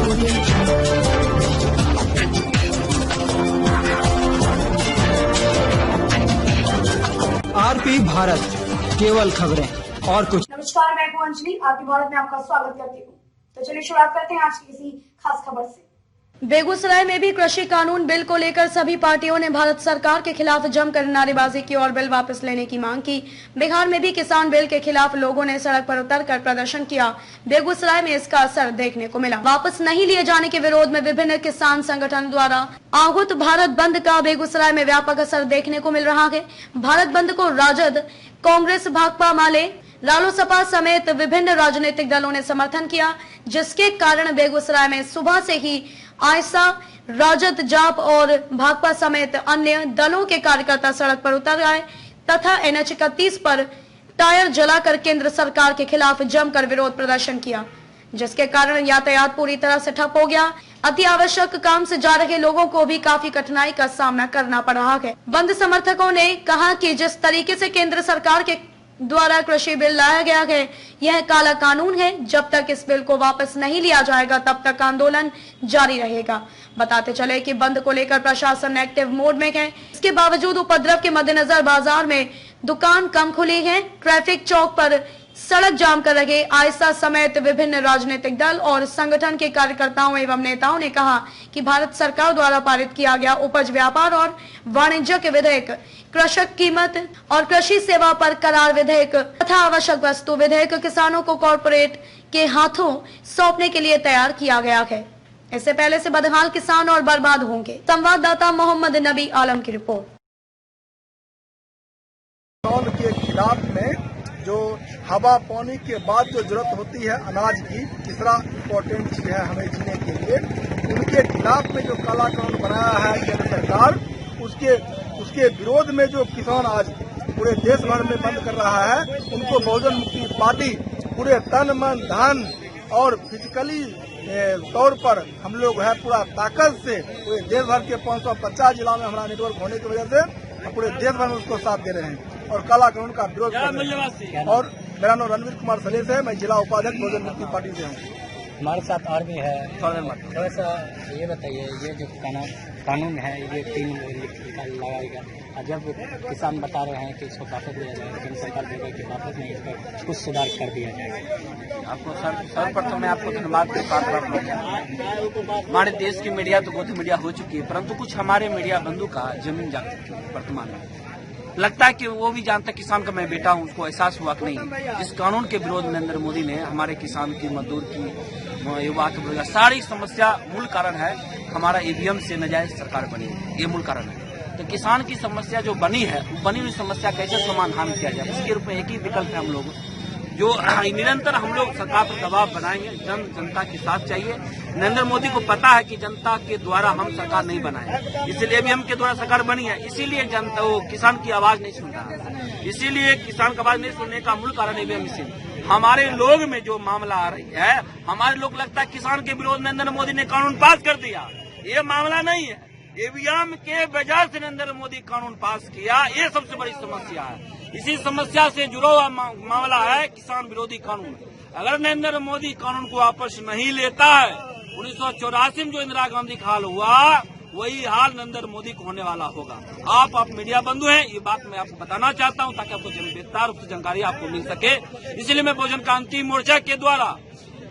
RP Bharat, केवल खबरें और कुछ। नमस्कार, मैं हूं अंजलि। आरपी भारत में आपका स्वागत करती हूं। तो चलिए शुरुआत करते हैं आज की किसी खास खबर से। बेगूसराय में भी कृषि कानून बिल को लेकर सभी पार्टियों ने भारत सरकार के खिलाफ जमकर नारेबाजी की और बिल वापस लेने की मांग की। बिहार में भी किसान बिल के खिलाफ लोगों ने सड़क पर उतरकर प्रदर्शन किया। बेगूसराय में इसका असर देखने को मिला। वापस नहीं लिए जाने के विरोध में विभिन्न किसान संगठन द्वारा आहूत भारत बंद का बेगूसराय में व्यापक असर देखने को मिल रहा है। भारत बंद को राजद, कांग्रेस, भाकपा माले, रालोसपा समेत विभिन्न राजनीतिक दलों ने समर्थन किया, जिसके कारण बेगूसराय में सुबह से ही आयसा, राजद, जाप और भाकपा समेत अन्य दलों के कार्यकर्ता सड़क पर उतर आए तथा NH 31 पर टायर जलाकर केंद्र सरकार के खिलाफ जमकर विरोध प्रदर्शन किया, जिसके कारण यातायात पूरी तरह से ठप हो गया। अति आवश्यक काम से जा रहे लोगों को भी काफी कठिनाई का सामना करना पड़ रहा है। बंद समर्थकों ने कहा कि जिस तरीके से केंद्र सरकार के द्वारा कृषि बिल लाया गया है, यह काला कानून है। जब तक इस बिल को वापस नहीं लिया जाएगा तब तक आंदोलन जारी रहेगा। बताते चले कि बंद को लेकर प्रशासन एक्टिव मोड में है। इसके बावजूद उपद्रव के मद्देनजर बाजार में दुकान कम खुली है। ट्रैफिक चौक पर सड़क जाम कर रहे आयसा समेत विभिन्न राजनीतिक दल और संगठन के कार्यकर्ताओं एवं नेताओं ने कहा कि भारत सरकार द्वारा पारित किया गया उपज व्यापार और वाणिज्य के विधेयक, कृषक कीमत और कृषि सेवा पर करार विधेयक तथा आवश्यक वस्तु विधेयक किसानों को कॉर्पोरेट के हाथों सौंपने के लिए तैयार किया गया है। इससे पहले से बदहाल किसान और बर्बाद होंगे। संवाददाता मोहम्मद नबी आलम की रिपोर्ट। के खिलाफ में जो हवा पानी के बाद जो जरूरत होती है अनाज की, तीसरा इम्पोर्टेंट चीज है हमें जीने के लिए, उनके खिलाफ में जो काला कानून बनाया है केंद्र सरकार, उसके विरोध में जो किसान आज पूरे देश भर में बंद कर रहा है, उनको बहुजन मुक्ति पार्टी पूरे तन मन धन और फिजिकली तौर पर हम लोग है पूरा ताकत से पूरे देश भर के 550 जिला में हमारा नेटवर्क होने की वजह से पूरे देश भर में उसको साथ दे रहे हैं और काला कानून का विरोध कर रहे हैं। और मेरा नाम रणवीर कुमार सलेश है, मैं जिला उपाध्यक्ष बहुजन मुक्ति पार्टी से हूँ। हमारे साथ और भी है। थोड़ा सा ये बताइए, ये जो कानून है ये 3 लगाएगा, जब किसान बता रहे हैं कि इसको वापस लिया जाएगा, केंद्र सरकार देगा कि वापस नहीं, इस पर कुछ सुधार कर दिया जाएगा। आपको सर्वप्रथम मैं आपको धन्यवाद के साथ हमारे देश की मीडिया तो बहुत मीडिया हो चुकी है, परंतु कुछ हमारे मीडिया बंधु का जमीन जा चुकी है। वर्तमान में लगता है कि वो भी जानता है किसान का मैं बेटा हूँ, उसको एहसास हुआ कि नहीं। इस कानून के विरोध में नरेंद्र मोदी ने हमारे किसान की, मजदूर की, युवा की बेरोजगार सारी समस्या मूल कारण है हमारा EVM से नाजायज सरकार बनी, ये मूल कारण है। तो किसान की समस्या जो बनी है, बनी हुई समस्या कैसे समाधान किया जाए, इसके रूप में एक ही विकल्प है हम लोग जो निरंतर हम लोग सरकार पर दबाव बनाएंगे। जनता के साथ चाहिए। नरेंद्र मोदी को पता है कि जनता के द्वारा हम सरकार नहीं बनाए, इसीलिए भी हम के द्वारा सरकार बनी है, इसीलिए जनता वो किसान की आवाज नहीं सुन रहा। इसीलिए किसान की आवाज नहीं सुनने का मूल कारण EVM से हमारे लोग में जो मामला आ रही है, हमारे लोग लगता है किसान के विरोध में नरेंद्र मोदी ने कानून पास कर दिया। ये मामला नहीं है। EVM के वजह से नरेंद्र मोदी कानून पास किया, ये सबसे बड़ी समस्या है। इसी समस्या से जुड़ा हुआ मामला है किसान विरोधी कानून। अगर नरेंद्र मोदी कानून को वापस नहीं लेता है, 1984 में जो इंदिरा गांधी का हाल हुआ, वही हाल नरेंद्र मोदी को होने वाला होगा। आप मीडिया बंधु हैं, ये बात मैं आपको बताना चाहता हूं ताकि आपको विस्तार रूप से जानकारी आपको मिल सके। इसलिए मैं बहुजन क्रांति मोर्चा के द्वारा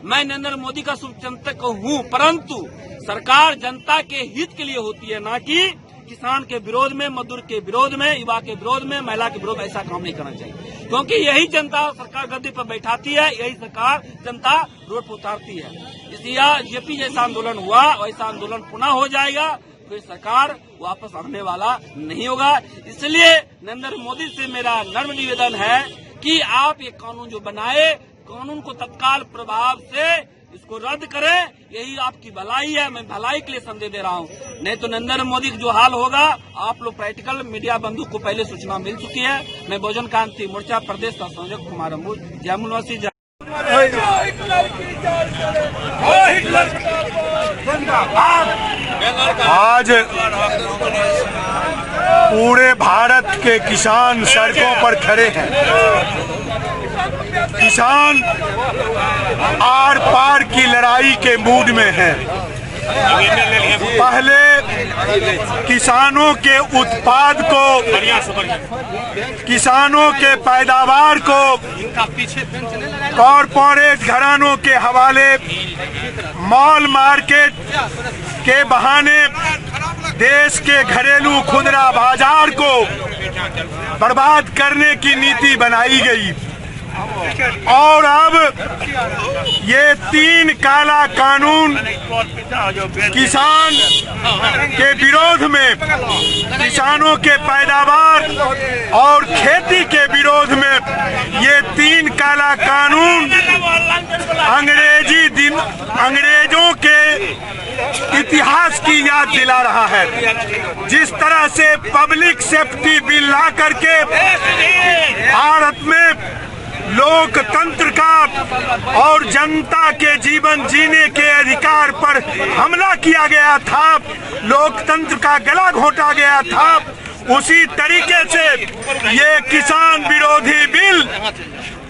मैं नरेंद्र मोदी का शुभचिंतक हूँ, परंतु सरकार जनता के हित के लिए होती है, ना कि किसान के विरोध में, मजदूर के विरोध में, युवा के विरोध में, महिला के विरोध में। ऐसा काम नहीं करना चाहिए, क्योंकि यही जनता सरकार गद्दी पर बैठाती है, यही सरकार जनता रोड पर उतारती है। इसलिए जेपी जैसा आंदोलन हुआ, वैसा आंदोलन पुनः हो जाएगा, फिर सरकार वापस आने वाला नहीं होगा। इसलिए नरेंद्र मोदी से मेरा नम्र निवेदन है कि आप ये कानून जो बनाए, कानून को तत्काल प्रभाव से इसको रद्द करें, यही आपकी भलाई है। मैं भलाई के लिए संदेश दे रहा हूँ, नहीं तो नरेंद्र मोदी का जो हाल होगा, आप लोग प्रैक्टिकल मीडिया बंधु को पहले सूचना मिल चुकी है। मैं बहुजन क्रांति मोर्चा प्रदेश का संयोजक कुमार अम्बुज जयमुनवासी। आज पूरे भारत के किसान सड़कों पर खड़े हैं। किसान आर पार की लड़ाई के मूड में है। पहले किसानों के उत्पाद को, किसानों के पैदावार को कॉरपोरेट घरानों के हवाले, मॉल मार्केट के बहाने देश के घरेलू खुदरा बाजार को बर्बाद करने की नीति बनाई गई और अब ये 3 काला कानून किसान के विरोध में, किसानों के पैदावार और खेती के विरोध में ये 3 काला कानून अंग्रेजों के इतिहास की याद दिला रहा है। जिस तरह से पब्लिक सेफ्टी बिल ला करके भारत में लोकतंत्र का और जनता के जीवन जीने के अधिकार पर हमला किया गया था, लोकतंत्र का गला घोटा गया था, उसी तरीके से ये किसान विरोधी बिल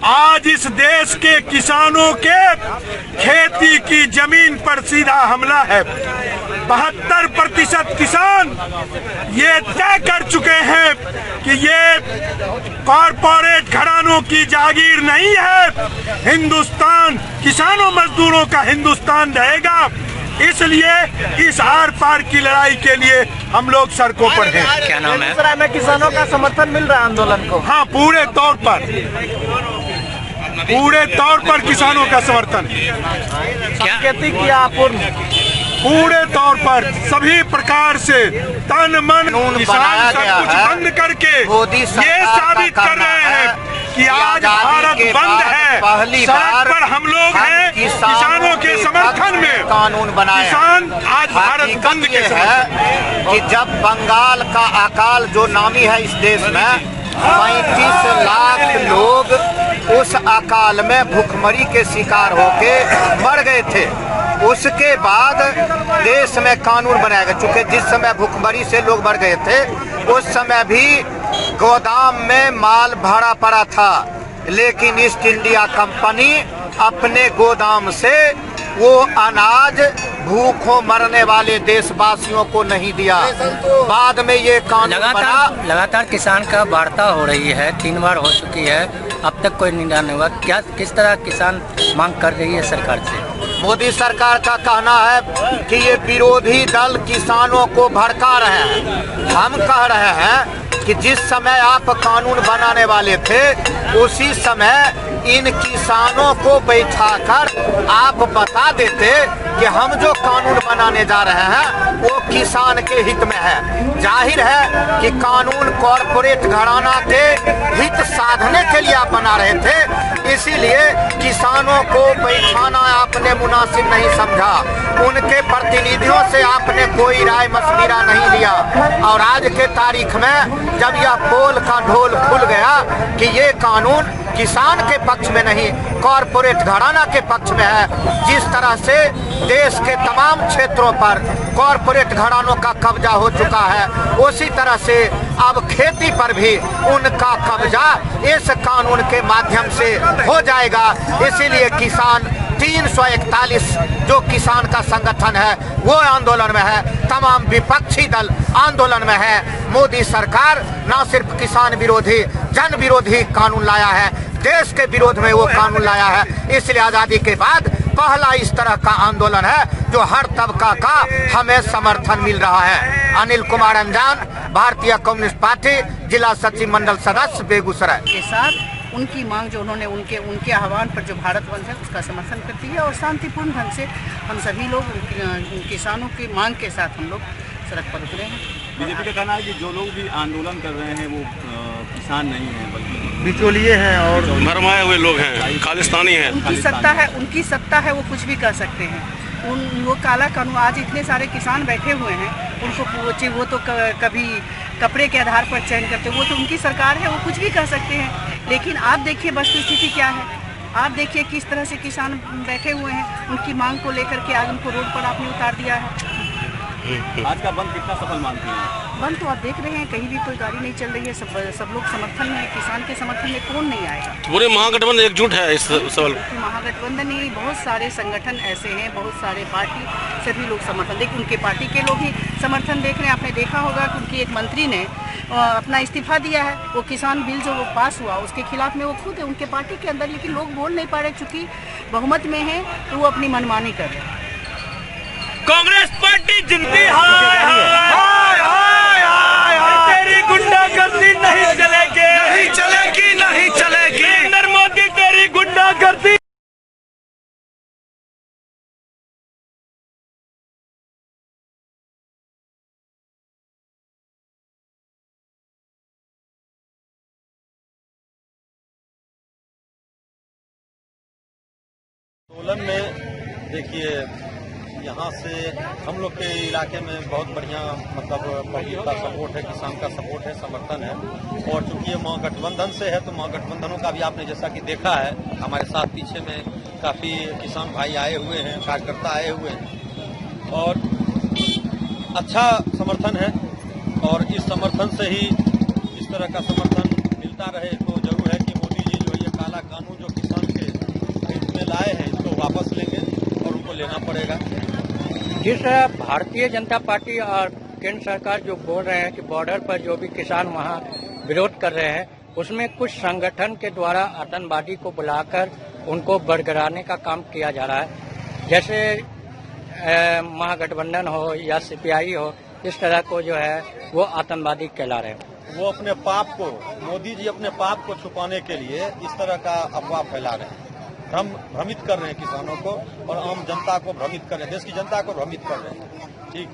आज इस देश के किसानों के खेती की जमीन पर सीधा हमला है। 72% किसान ये तय कर चुके हैं कि ये कॉरपोरेट घरानों की जागीर नहीं है, हिंदुस्तान किसानों मजदूरों का हिंदुस्तान रहेगा। इसलिए इस आर पार की लड़ाई के लिए हम लोग सड़कों पर हैं। क्या नाम है? बेगूसराय में किसानों का समर्थन मिल रहा है आंदोलन को? हाँ, पूरे तौर पर किसानों का समर्थन, सांकेतिक या अपूर्ण, पूरे तौर पर सभी प्रकार से तन मन किसान सब कुछ बंद करके ये साबित कर रहे हैं कि आज भारत बंद है। सड़क पर हम लोग हैं किसानों के समर्थन में। कानून बनाया किसान आज भारत बंद के है कि जब बंगाल का अकाल जो नामी है इस देश में 35 लाख लोग उस अकाल में भूखमरी के शिकार होके मर गए थे। उसके बाद देश में कानून बनाया गया, चूंकि जिस समय भूखमरी से लोग मर गए थे उस समय भी गोदाम में माल भरा पड़ा था, लेकिन ईस्ट इंडिया कंपनी अपने गोदाम से वो अनाज भूखों मरने वाले देशवासियों को नहीं दिया। बाद में ये कानून बना। लगातार किसान का वार्ता हो रही है, 3 बार हो चुकी है, अब तक कोई निदान नहीं हुआ। क्या किस तरह किसान मांग कर रही है सरकार से? मोदी सरकार का कहना है कि ये विरोधी दल किसानों को भड़का रहे हैं। हम कह रहे हैं कि जिस समय आप कानून बनाने वाले थे उसी समय इन किसानों को बैठाकर आप बता देते कि हम जो कानून बनाने जा रहे हैं वो किसान के हित में है। जाहिर है कि कानून कॉरपोरेट घराना के हित साधने के लिए आप बना रहे थे, इसीलिए किसानों को बैठाना आपने मुनासिब नहीं समझा। उनके प्रतिनिधियों से आपने कोई राय मशविरा नहीं लिया और आज के तारीख में जब यह पोल का ढोल खुल गया कि ये कानून किसान के पक्ष में नहीं कॉरपोरेट घराना के पक्ष में है, जिस तरह से देश के तमाम क्षेत्रों पर कॉरपोरेट घरानों का कब्जा हो चुका है, उसी तरह से अब खेती पर भी उनका कब्जा इस कानून के माध्यम से हो जाएगा। इसीलिए किसान 341 जो किसान का संगठन है वो आंदोलन में है, तमाम विपक्षी दल आंदोलन में है। मोदी सरकार न सिर्फ किसान विरोधी जन विरोधी कानून लाया है, देश के विरोध में वो कानून लाया है। इसलिए आजादी के बाद पहला इस तरह का आंदोलन है जो हर तबका का हमें समर्थन मिल रहा है। अनिल कुमार अंजान, भारतीय कम्युनिस्ट पार्टी, जिला सचिव मंडल सदस्य, बेगूसराय। के साथ उनकी मांग जो उन्होंने उनके आह्वान पर जो भारत बंद है उसका समर्थन करती है और शांतिपूर्ण ढंग से हम सभी लोग किसानों की मांग के साथ हम लोग सड़क पर उतरे हैं। बीजेपी का कहना है कि जो लोग भी आंदोलन कर रहे हैं वो किसान नहीं है बल्कि बिचौलिए हैं और भरमाए हुए लोग हैं, खालिस्तानी हैं। उनकी सत्ता है, वो कुछ भी कर सकते हैं। वो काला कानून आज इतने सारे किसान बैठे हुए हैं, उनको वो तो कभी कपड़े के आधार पर चयन करते, वो तो उनकी सरकार है, वो कुछ भी कर सकते हैं। लेकिन आप देखिए वस्तुस्थिति क्या है, आप देखिए किस तरह से किसान बैठे हुए हैं, उनकी मांग को लेकर के आज उनको रोड पर आपने उतार दिया है। आज का बंद कितना सफल मानती हैं? बंद तो आप देख रहे हैं, कहीं भी कोई गाड़ी नहीं चल रही है, सब लोग समर्थन में, किसान के समर्थन में कौन नहीं आएगा। पूरे महागठबंधन एकजुट है इस सवाल। महागठबंधन ही बहुत सारे संगठन ऐसे हैं, बहुत सारे पार्टी सभी लोग समर्थन देख, उनके पार्टी के लोग ही समर्थन देख रहे हैं। आपने देखा होगा कि उनकी एक मंत्री ने अपना इस्तीफा दिया है, वो किसान बिल जो पास हुआ उसके खिलाफ में वो खुद है उनके पार्टी के अंदर, लेकिन लोग बोल नहीं पा रहे क्योंकि बहुमत में है तो वो अपनी मनमानी कर रहे हैं। कांग्रेस पार्टी जिंदी हाय हाय हाय हाय, तेरी गुंडागर्दी नहीं चलेगी, नहीं चलेगी, नहीं चलेगी। नरेंद्र मोदी तेरी गुंडागर्दी। आंदोलन में देखिए, यहाँ से हम लोग के इलाके में बहुत बढ़िया मतलब पब्लिक का सपोर्ट है, किसान का सपोर्ट है, समर्थन है। और चूंकि ये महागठबंधन से है तो महागठबंधनों का भी आपने जैसा कि देखा है, हमारे साथ पीछे में काफ़ी किसान भाई आए हुए हैं, कार्यकर्ता आए हुए हैं और अच्छा समर्थन है। और इस समर्थन से ही इस तरह का समर्थन मिलता रहे तो जरूर है कि मोदी जी जो ये काला कानून जो किसान के हित में लाए हैं इसको वापस लेंगे और उनको लेना पड़ेगा। जिस भारतीय जनता पार्टी और केंद्र सरकार जो बोल रहे हैं कि बॉर्डर पर जो भी किसान वहां विरोध कर रहे हैं, उसमें कुछ संगठन के द्वारा आतंकवादी को बुलाकर उनको बरगराने का काम किया जा रहा है। जैसे महागठबंधन हो या सीपीआई हो, इस तरह को जो है वो आतंकवादी कहला रहे हैं। वो अपने पाप को, मोदी जी अपने पाप को छुपाने के लिए इस तरह का अफवाह फैला रहे हैं, भ्रमित कर रहे हैं किसानों को और आम जनता को भ्रमित कर रहे हैं, देश की जनता को भ्रमित कर रहे हैं। ठीक,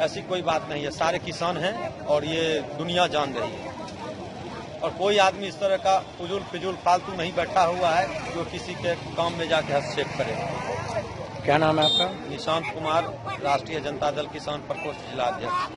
ऐसी कोई बात नहीं है, सारे किसान हैं और ये दुनिया जान रही है। और कोई आदमी इस तरह का फिजूल फालतू नहीं बैठा हुआ है जो किसी के काम में जाके हस्तक्षेप करे। क्या नाम है आपका? निशांत कुमार, राष्ट्रीय जनता दल किसान प्रकोष्ठ जिला अध्यक्ष।